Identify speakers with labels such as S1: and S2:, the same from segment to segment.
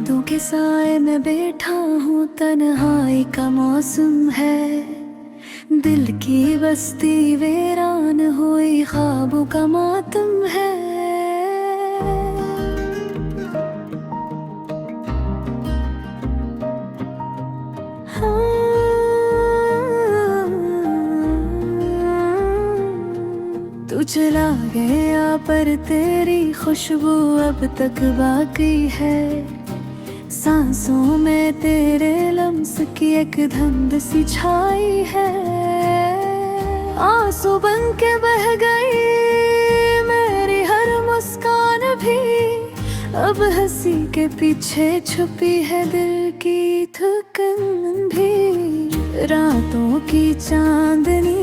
S1: यादों के साए में बैठा हूँ, तन्हाई का मौसम है। दिल की बस्ती वीरान हुई, ख्वाबों का मातम है। तू चला गया पर तेरी खुशबू अब तक बाकी है। सांसों में तेरे लम्स की एक धुंध सी छाई है। आंसू बन के बह गई मेरी हर मुस्कान भी, अब हंसी के पीछे छुपी है दिल की थकन भी। रातों की चांदनी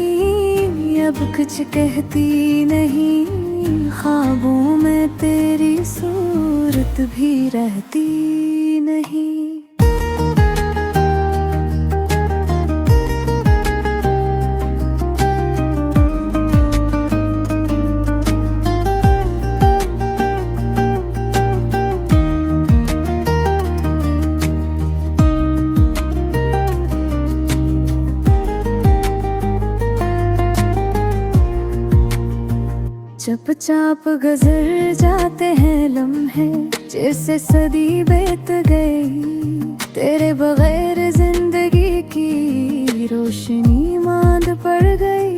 S1: अब कुछ कहती नहीं, ख्वाबों में तेरी सूरत भी रहती नहीं। चुपचाप गुजर जाते हैं लम्हे, जैसे सदी बीत गई। तेरे बगैर जिंदगी की रोशनी मांद पड़ गई।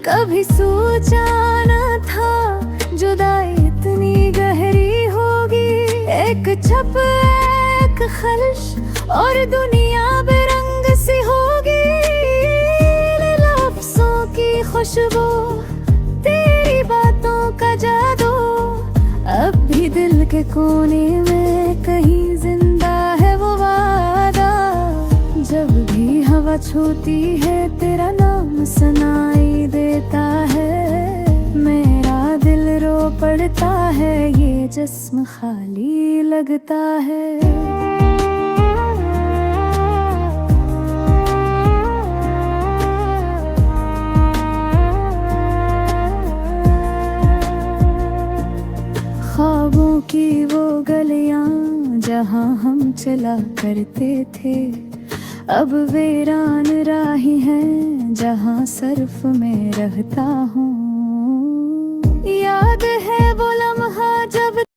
S1: कभी सोचा न था जुदाई इतनी गहरी होगी। एक छप एक खल्श और दुनिया बेरंग सी होगी। लफ्ज़ों की खुशबू, तेरी बातों का जादू, अब भी दिल के कोने में कहीं जिंदा है वो वादा। जब भी हवा छूती है तेरा नाम सुनाई देता है। मेरा दिल रो पड़ता है, ये जिस्म खाली लगता है। ख्वाबों की वो गलियां जहां हम चला करते थे, अब वीरान राही हैं जहां सर्फ में रहता हूँ। याद है वो लम्हा